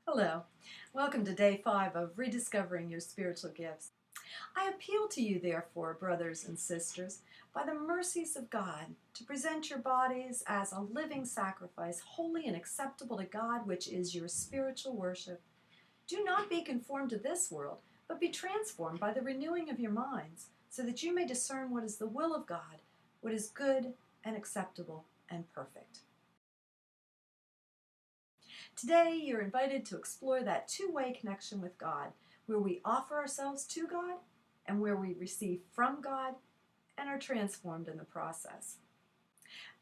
Hello. Welcome to day 5 of Rediscovering Your Spiritual Gifts. I appeal to you, therefore, brothers and sisters, by the mercies of God, to present your bodies as a living sacrifice, holy and acceptable to God, which is your spiritual worship. Do not be conformed to this world, but be transformed by the renewing of your minds, so that you may discern what is the will of God, what is good and acceptable and perfect. Today, you're invited to explore that two-way connection with God, where we offer ourselves to God and where we receive from God and are transformed in the process.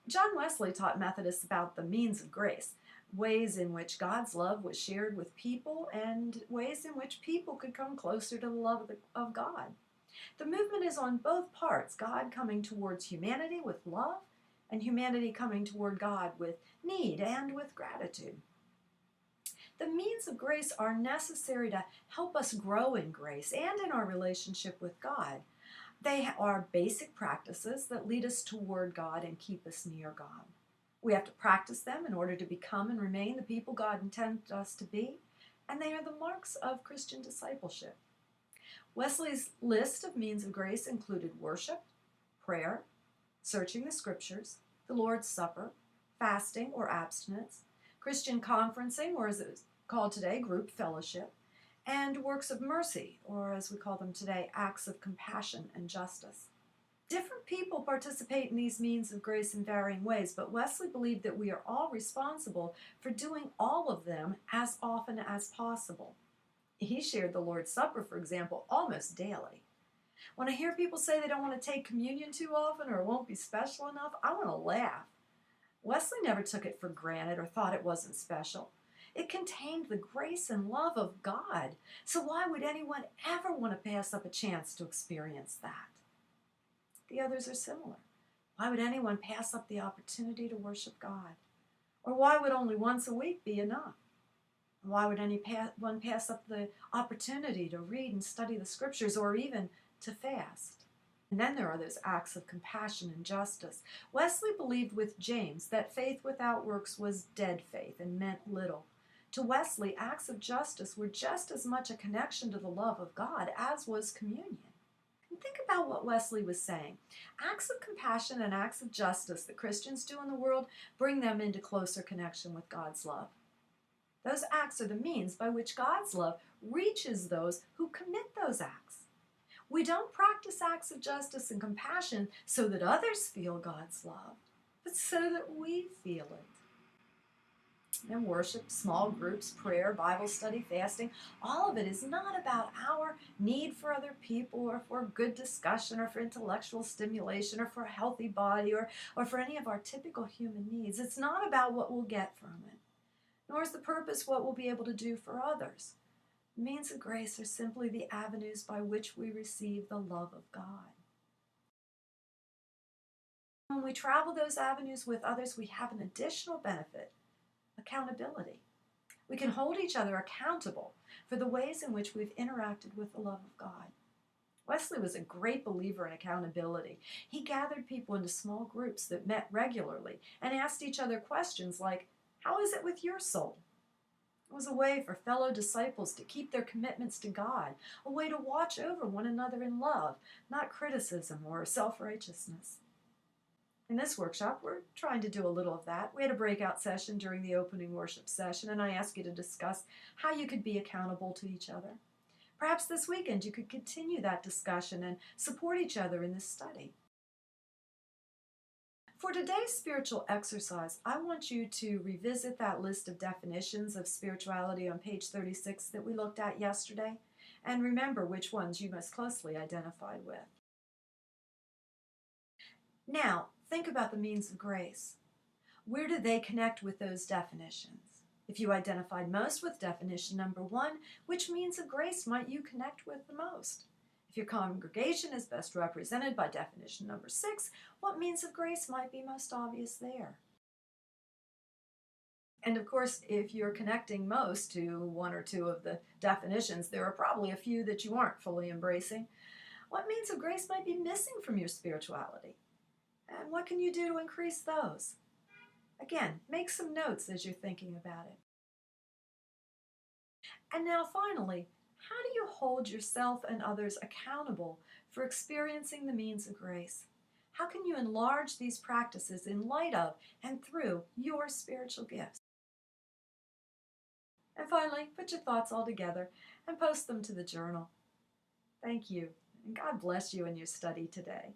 John Wesley taught Methodists about the means of grace, ways in which God's love was shared with people and ways in which people could come closer to the love of God. The movement is on both parts, God coming towards humanity with love and humanity coming toward God with need and with gratitude. The means of grace are necessary to help us grow in grace and in our relationship with God. They are basic practices that lead us toward God and keep us near God. We have to practice them in order to become and remain the people God intended us to be, and they are the marks of Christian discipleship. Wesley's list of means of grace included worship, prayer, searching the scriptures, the Lord's Supper, fasting or abstinence, Christian conferencing, or as it's called today, group fellowship, and works of mercy, or as we call them today, acts of compassion and justice. Different people participate in these means of grace in varying ways, but Wesley believed that we are all responsible for doing all of them as often as possible. He shared the Lord's Supper, for example, almost daily. When I hear people say they don't want to take communion too often or it won't be special enough, I want to laugh. Wesley never took it for granted or thought it wasn't special. It contained the grace and love of God. So why would anyone ever want to pass up a chance to experience that? The others are similar. Why would anyone pass up the opportunity to worship God? Or why would only once a week be enough? Why would anyone pass up the opportunity to read and study the scriptures or even to fast? And then there are those acts of compassion and justice. Wesley believed with James that faith without works was dead faith and meant little. To Wesley, acts of justice were just as much a connection to the love of God as was communion. And think about what Wesley was saying. Acts of compassion and acts of justice that Christians do in the world bring them into closer connection with God's love. Those acts are the means by which God's love reaches those who commit those acts. We don't practice acts of justice and compassion so that others feel God's love, but so that we feel it. And worship, small groups, prayer, Bible study, fasting, all of it is not about our need for other people or for good discussion or for intellectual stimulation or for a healthy body or for any of our typical human needs. It's not about what we'll get from it, nor is the purpose what we'll be able to do for others. Means of grace are simply the avenues by which we receive the love of God. When we travel those avenues with others, we have an additional benefit: accountability. We can hold each other accountable for the ways in which we've interacted with the love of God. Wesley was a great believer in accountability. He gathered people into small groups that met regularly and asked each other questions like, "How is it with your soul?" It was a way for fellow disciples to keep their commitments to God, a way to watch over one another in love, not criticism or self-righteousness. In this workshop, we're trying to do a little of that. We had a breakout session during the opening worship session, and I asked you to discuss how you could be accountable to each other. Perhaps this weekend you could continue that discussion and support each other in this study. For today's spiritual exercise, I want you to revisit that list of definitions of spirituality on page 36 that we looked at yesterday, and remember which ones you most closely identified with. Now, think about the means of grace. Where do they connect with those definitions? If you identified most with definition number 1, which means of grace might you connect with the most? If your congregation is best represented by definition number 6, what means of grace might be most obvious there? And of course, if you're connecting most to one or two of the definitions, there are probably a few that you aren't fully embracing. What means of grace might be missing from your spirituality? And what can you do to increase those? Again, make some notes as you're thinking about it. And now, finally, how do you hold yourself and others accountable for experiencing the means of grace? How can you enlarge these practices in light of and through your spiritual gifts? And finally, put your thoughts all together and post them to the journal. Thank you, and God bless you in your study today.